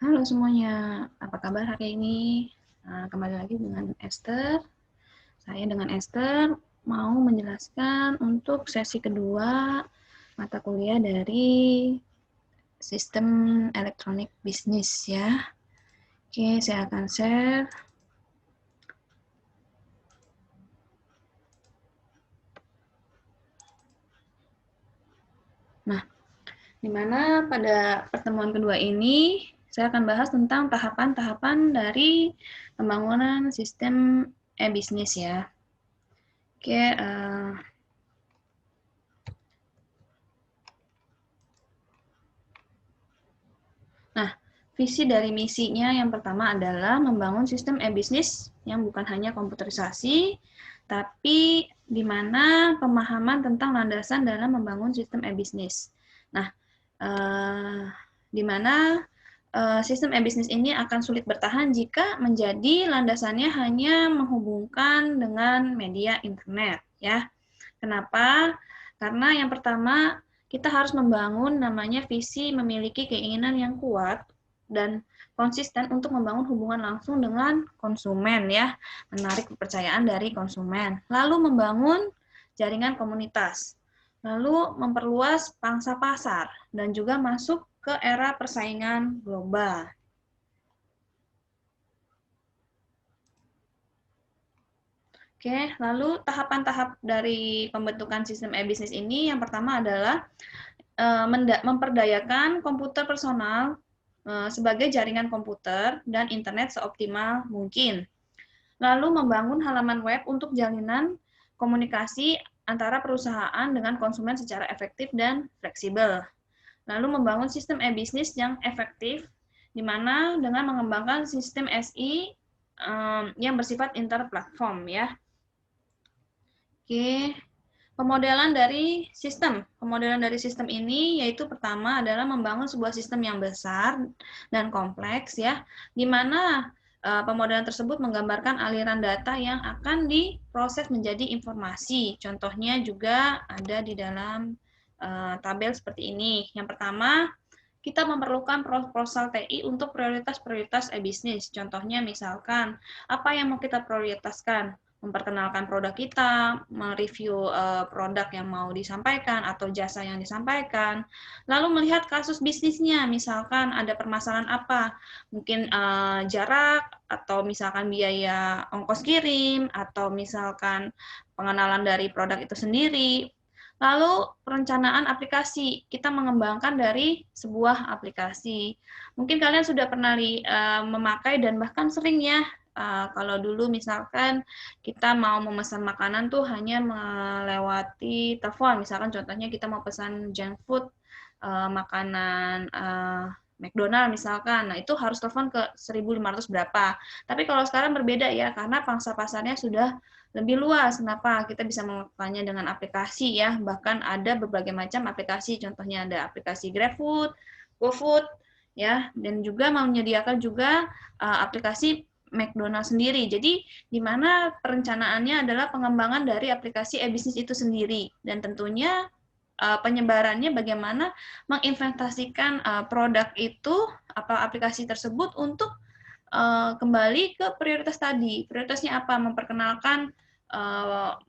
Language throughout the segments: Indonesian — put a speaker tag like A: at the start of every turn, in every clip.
A: Halo semuanya, apa kabar hari ini? Kembali lagi dengan Esther. Saya dengan Esther mau menjelaskan untuk sesi kedua mata kuliah dari sistem elektronik bisnis ya. Oke, saya akan share. Nah, di mana pada pertemuan kedua ini saya akan bahas tentang tahapan-tahapan dari pembangunan sistem e-bisnis ya. Oke, nah, visi dari misinya yang pertama adalah membangun sistem e-bisnis yang bukan hanya komputerisasi, tapi di mana pemahaman tentang landasan dalam membangun sistem e-bisnis. Nah, di mana sistem e-bisnis ini akan sulit bertahan jika menjadi landasannya hanya menghubungkan dengan media internet, ya. Kenapa? Karena yang pertama, kita harus membangun namanya visi memiliki keinginan yang kuat dan konsisten untuk membangun hubungan langsung dengan konsumen ya, menarik kepercayaan dari konsumen. Lalu membangun jaringan komunitas. Lalu memperluas pangsa pasar dan juga masuk ke era persaingan global. Oke, lalu tahapan-tahap dari pembentukan sistem e-bisnis ini yang pertama adalah memperdayakan komputer personal sebagai jaringan komputer dan internet seoptimal mungkin. Lalu membangun halaman web untuk jalinan komunikasi antara perusahaan dengan konsumen secara efektif dan fleksibel. Lalu membangun sistem e-bisnis yang efektif, di mana dengan mengembangkan sistem SI yang bersifat interplatform ya. Oke, Pemodelan dari sistem ini yaitu pertama adalah membangun sebuah sistem yang besar dan kompleks ya, di mana pemodelan tersebut menggambarkan aliran data yang akan diproses menjadi informasi. Contohnya juga ada di dalam tabel seperti ini. Yang pertama, kita memerlukan proposal TI untuk prioritas-prioritas e-bisnis. Contohnya misalkan, apa yang mau kita prioritaskan? Memperkenalkan produk kita, mereview produk yang mau disampaikan atau jasa yang disampaikan, lalu melihat kasus bisnisnya, misalkan ada permasalahan apa, mungkin jarak, atau misalkan biaya ongkos kirim, atau misalkan pengenalan dari produk itu sendiri. Lalu perencanaan aplikasi, kita mengembangkan dari sebuah aplikasi. Mungkin kalian sudah pernah memakai dan bahkan sering ya, kalau dulu misalkan kita mau memesan makanan tuh hanya melewati telepon, misalkan contohnya kita mau pesan junk food, makanan McDonald misalkan, nah itu harus telepon ke 1.500 berapa. Tapi kalau sekarang berbeda ya, karena pangsa pasarnya sudah lebih luas. Kenapa? Kita bisa melakukannya dengan aplikasi ya, bahkan ada berbagai macam aplikasi, contohnya ada aplikasi GrabFood, GoFood, ya, dan juga menyediakan juga aplikasi McDonald sendiri. Jadi, di mana perencanaannya adalah pengembangan dari aplikasi e-bisnis itu sendiri, dan tentunya penyebarannya bagaimana menginvestasikan produk itu atau aplikasi tersebut untuk kembali ke prioritas tadi. Prioritasnya apa? Memperkenalkan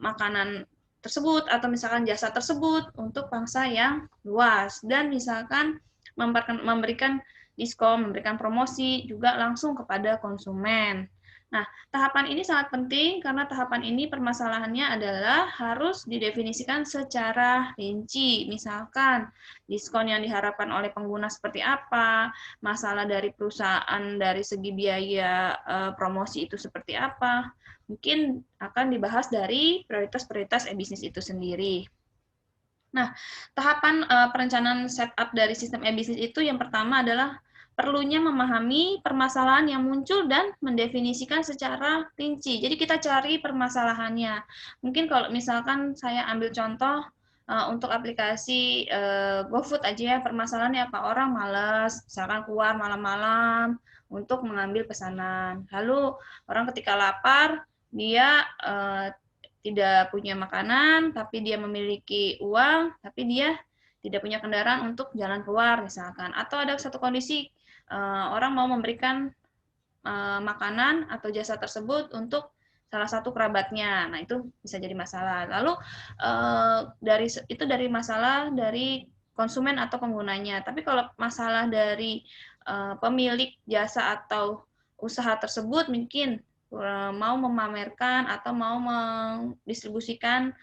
A: makanan tersebut atau misalkan jasa tersebut untuk bangsa yang luas, dan misalkan memberikan diskon, memberikan promosi juga langsung kepada konsumen. Nah, tahapan ini sangat penting karena tahapan ini permasalahannya adalah harus didefinisikan secara rinci. Misalkan diskon yang diharapkan oleh pengguna seperti apa, masalah dari perusahaan dari segi biaya promosi itu seperti apa. Mungkin akan dibahas dari prioritas-prioritas e-bisnis itu sendiri. Nah, tahapan perencanaan setup dari sistem e-bisnis itu yang pertama adalah perlunya memahami permasalahan yang muncul dan mendefinisikan secara rinci. Jadi kita cari permasalahannya. Mungkin kalau misalkan saya ambil contoh untuk aplikasi GoFood aja ya, permasalahannya apa? Orang malas, misalkan keluar malam-malam untuk mengambil pesanan. Lalu orang ketika lapar, dia tidak punya makanan, tapi dia memiliki uang, tapi dia tidak punya kendaraan untuk jalan keluar misalkan, atau ada satu kondisi orang mau memberikan makanan atau jasa tersebut untuk salah satu kerabatnya. Nah, itu bisa jadi masalah. Lalu dari masalah dari konsumen atau penggunanya. Tapi kalau masalah dari pemilik jasa atau usaha tersebut mungkin mau memamerkan atau mau mendistribusikan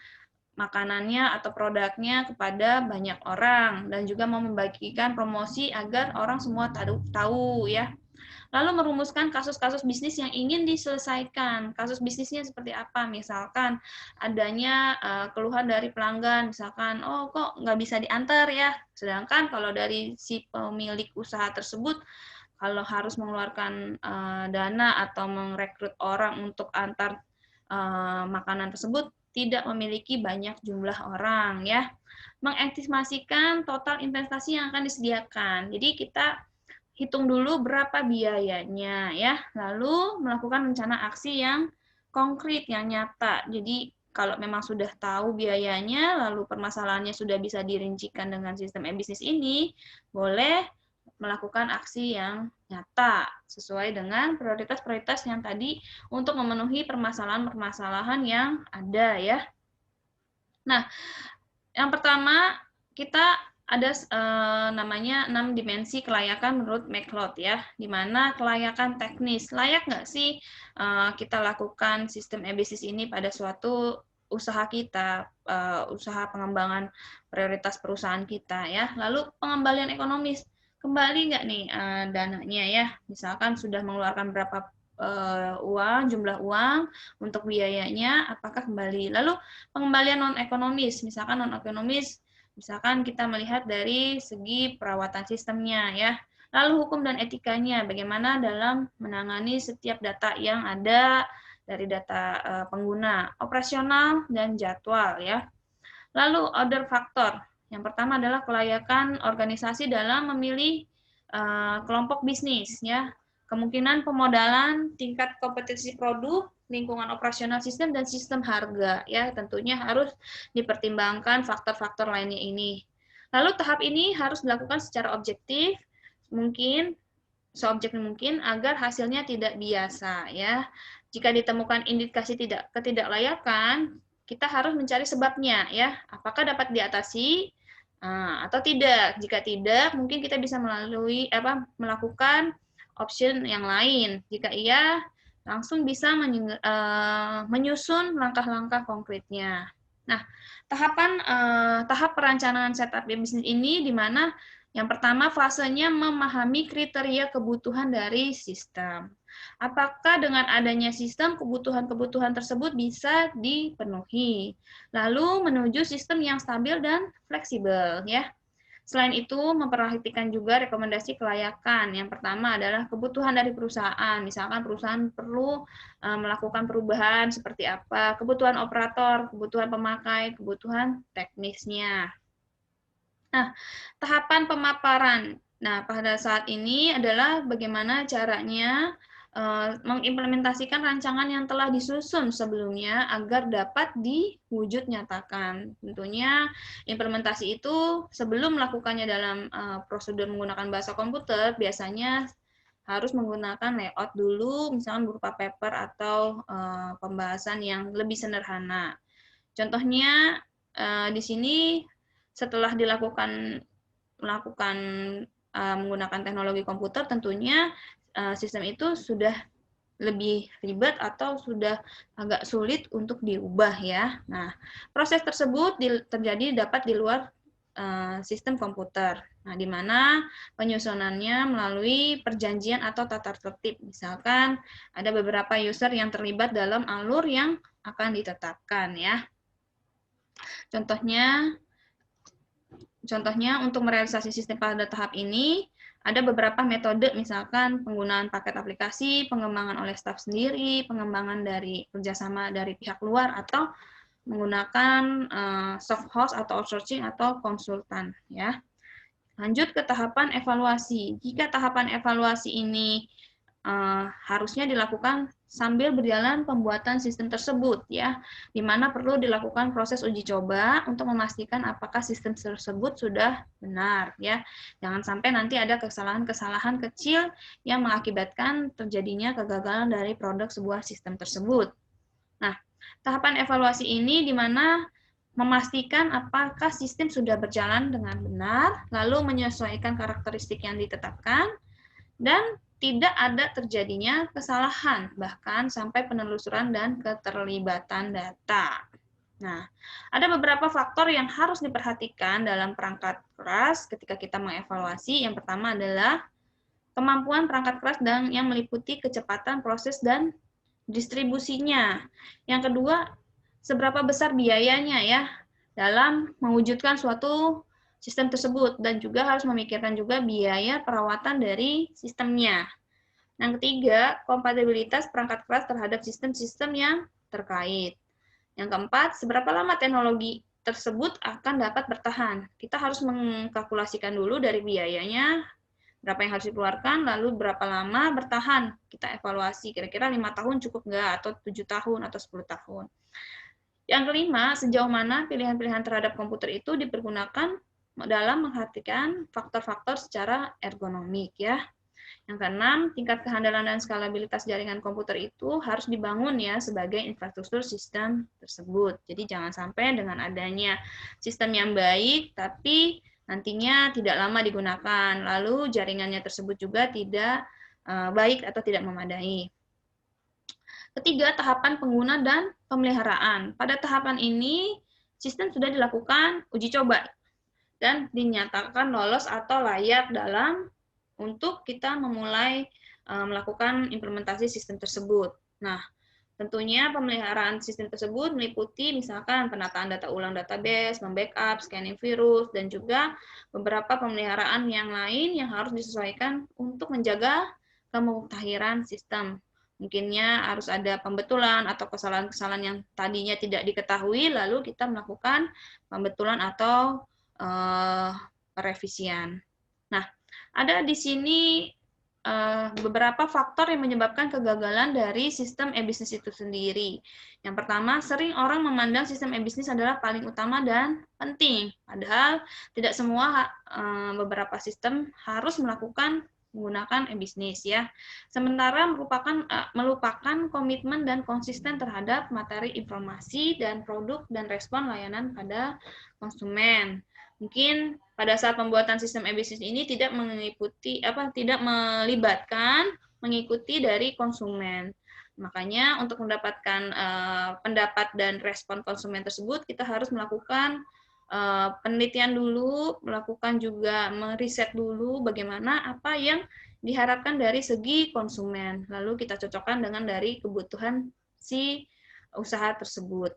A: makanannya atau produknya kepada banyak orang dan juga mau membagikan promosi agar orang semua tahu ya. Lalu merumuskan kasus-kasus bisnis yang ingin diselesaikan. Kasus bisnisnya seperti apa? Misalkan adanya keluhan dari pelanggan, misalkan, oh kok nggak bisa diantar ya. Sedangkan kalau dari si pemilik usaha tersebut, kalau harus mengeluarkan dana atau merekrut orang untuk antar makanan tersebut, tidak memiliki banyak jumlah orang ya. Mengestimasikan total investasi yang akan disediakan. Jadi kita hitung dulu berapa biayanya ya, lalu melakukan rencana aksi yang konkret, yang nyata. Jadi kalau memang sudah tahu biayanya, lalu permasalahannya sudah bisa dirincikan dengan sistem e-bisnis ini, boleh melakukan aksi yang nyata sesuai dengan prioritas-prioritas yang tadi untuk memenuhi permasalahan-permasalahan yang ada ya. Nah, yang pertama kita ada namanya 6 dimensi kelayakan menurut McLeod ya, di mana kelayakan teknis. Layak nggak sih kita lakukan sistem e-bisnis ini pada suatu usaha kita, usaha pengembangan prioritas perusahaan kita ya. Lalu pengembalian ekonomis, kembali nggak nih dananya ya, misalkan sudah mengeluarkan berapa jumlah uang untuk biayanya, apakah kembali. Lalu pengembalian non-ekonomis, misalkan kita melihat dari segi perawatan sistemnya ya. Lalu hukum dan etikanya, bagaimana dalam menangani setiap data yang ada dari data pengguna, operasional dan jadwal ya. Lalu other factor, yang pertama adalah kelayakan organisasi dalam memilih kelompok bisnis ya. Kemungkinan pemodalan, tingkat kompetensi produk, lingkungan operasional sistem, dan sistem harga ya, tentunya harus dipertimbangkan faktor-faktor lainnya ini. Lalu tahap ini harus dilakukan secara objektif, mungkin seobjektif mungkin agar hasilnya tidak biasa ya. Jika ditemukan indikasi ketidaklayakan, kita harus mencari sebabnya ya. Apakah dapat diatasi atau tidak? Jika tidak, mungkin kita bisa melakukan option yang lain. Jika iya, langsung bisa menyusun langkah-langkah konkretnya. Nah, tahap perencanaan setup bisnis ini di mana yang pertama fasenya memahami kriteria kebutuhan dari sistem. Apakah dengan adanya sistem kebutuhan-kebutuhan tersebut bisa dipenuhi? Lalu menuju sistem yang stabil dan fleksibel ya. Selain itu, memperhatikan juga rekomendasi kelayakan. Yang pertama adalah kebutuhan dari perusahaan. Misalkan perusahaan perlu melakukan perubahan seperti apa, kebutuhan operator, kebutuhan pemakai, kebutuhan teknisnya. Nah, tahapan pemaparan. Nah, pada saat ini adalah bagaimana caranya mengimplementasikan rancangan yang telah disusun sebelumnya agar dapat diwujud nyatakan. Tentunya implementasi itu sebelum melakukannya dalam prosedur menggunakan bahasa komputer biasanya harus menggunakan layout dulu, misalnya berupa paper atau pembahasan yang lebih sederhana. Contohnya di sini setelah menggunakan teknologi komputer, tentunya sistem itu sudah lebih ribet atau sudah agak sulit untuk diubah ya. Nah, proses tersebut terjadi dapat di luar sistem komputer. Nah, di mana penyusunannya melalui perjanjian atau tata tertib. Misalkan ada beberapa user yang terlibat dalam alur yang akan ditetapkan ya. Contohnya untuk merealisasi sistem pada tahap ini ada beberapa metode, misalkan penggunaan paket aplikasi, pengembangan oleh staf sendiri, pengembangan dari kerjasama dari pihak luar, atau menggunakan soft house atau outsourcing atau konsultan. Ya. Lanjut ke tahapan evaluasi. Jika tahapan evaluasi ini harusnya dilakukan sambil berjalan pembuatan sistem tersebut ya, di mana perlu dilakukan proses uji coba untuk memastikan apakah sistem tersebut sudah benar ya. Jangan sampai nanti ada kesalahan-kesalahan kecil yang mengakibatkan terjadinya kegagalan dari produk sebuah sistem tersebut. Nah, tahapan evaluasi ini di mana memastikan apakah sistem sudah berjalan dengan benar, lalu menyesuaikan karakteristik yang ditetapkan, dan tidak ada terjadinya kesalahan, bahkan sampai penelusuran dan keterlibatan data. Nah, ada beberapa faktor yang harus diperhatikan dalam perangkat keras ketika kita mengevaluasi. Yang pertama adalah kemampuan perangkat keras dan yang meliputi kecepatan proses dan distribusinya. Yang kedua, seberapa besar biayanya ya dalam mewujudkan suatu sistem tersebut, dan juga harus memikirkan juga biaya perawatan dari sistemnya. Yang ketiga, kompatibilitas perangkat keras terhadap sistem-sistem yang terkait. Yang keempat, seberapa lama teknologi tersebut akan dapat bertahan. Kita harus mengkalkulasikan dulu dari biayanya, berapa yang harus dikeluarkan, lalu berapa lama bertahan. Kita evaluasi, kira-kira 5 tahun cukup nggak, atau 7 tahun, atau 10 tahun. Yang kelima, sejauh mana pilihan-pilihan terhadap komputer itu dipergunakan dalam memperhatikan faktor-faktor secara ergonomik ya. Yang keenam, tingkat kehandalan dan skalabilitas jaringan komputer itu harus dibangun ya sebagai infrastruktur sistem tersebut. Jadi jangan sampai dengan adanya sistem yang baik tapi nantinya tidak lama digunakan, lalu jaringannya tersebut juga tidak baik atau tidak memadai. Ketiga, tahapan pengguna dan pemeliharaan. Pada tahapan ini, sistem sudah dilakukan uji coba dan dinyatakan lolos atau layak dalam untuk kita memulai melakukan implementasi sistem tersebut. Nah, tentunya pemeliharaan sistem tersebut meliputi misalkan penataan data ulang database, membackup, scanning virus, dan juga beberapa pemeliharaan yang lain yang harus disesuaikan untuk menjaga kemuktahiran sistem. Mungkinnya harus ada pembetulan atau kesalahan-kesalahan yang tadinya tidak diketahui, lalu kita melakukan pembetulan atau revisian. Nah, ada di sini beberapa faktor yang menyebabkan kegagalan dari sistem e-bisnis itu sendiri. Yang pertama, sering orang memandang sistem e-bisnis adalah paling utama dan penting. Padahal tidak semua beberapa sistem harus menggunakan e-bisnis ya. Sementara melupakan komitmen dan konsisten terhadap materi informasi dan produk dan respon layanan pada konsumen. Mungkin pada saat pembuatan sistem e-bisnis ini tidak mengikuti dari konsumen. Makanya untuk mendapatkan pendapat dan respon konsumen tersebut, kita harus melakukan penelitian dulu, melakukan juga meriset dulu bagaimana apa yang diharapkan dari segi konsumen. Lalu kita cocokkan dengan dari kebutuhan si usaha tersebut.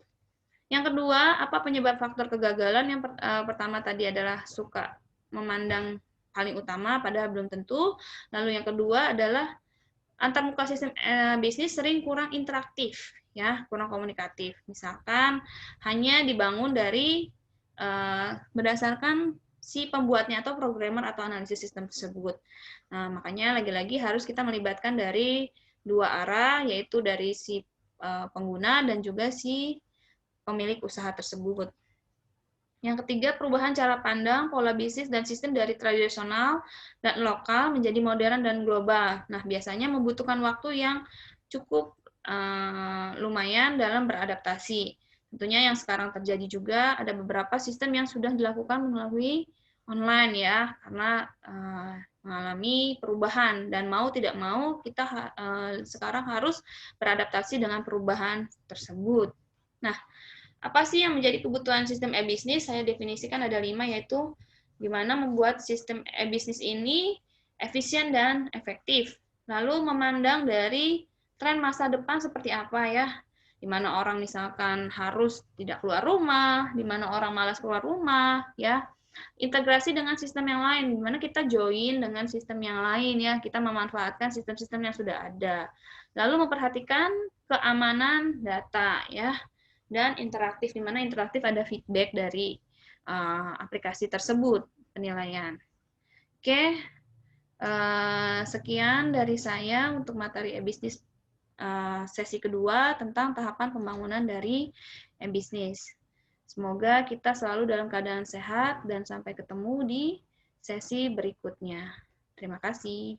A: Yang kedua, apa penyebab faktor kegagalan? Yang pertama tadi adalah suka memandang paling utama, padahal belum tentu. Lalu yang kedua adalah antarmuka sistem bisnis sering kurang interaktif, ya, kurang komunikatif. Misalkan hanya dibangun dari berdasarkan si pembuatnya atau programmer atau analisis sistem tersebut. Nah, makanya lagi-lagi harus kita melibatkan dari dua arah, yaitu dari si pengguna dan juga si pemilik usaha tersebut. Yang ketiga, perubahan cara pandang, pola bisnis, dan sistem dari tradisional dan lokal menjadi modern dan global. Nah, biasanya membutuhkan waktu yang cukup lumayan dalam beradaptasi. Tentunya yang sekarang terjadi juga ada beberapa sistem yang sudah dilakukan melalui online ya, karena mengalami perubahan dan mau tidak mau kita sekarang harus beradaptasi dengan perubahan tersebut. Nah, apa sih yang menjadi kebutuhan sistem e-bisnis? Saya definisikan ada 5, yaitu gimana membuat sistem e-bisnis ini efisien dan efektif. Lalu memandang dari tren masa depan seperti apa ya, di mana orang misalkan harus tidak keluar rumah, di mana orang malas keluar rumah, ya. Integrasi dengan sistem yang lain, di mana kita join dengan sistem yang lain ya, kita memanfaatkan sistem-sistem yang sudah ada. Lalu memperhatikan keamanan data ya, dan interaktif, di mana interaktif ada feedback dari aplikasi tersebut, penilaian. Oke, sekian dari saya untuk materi e-bisnis sesi kedua tentang tahapan pembangunan dari bisnis. Semoga kita selalu dalam keadaan sehat dan sampai ketemu di sesi berikutnya. Terima kasih.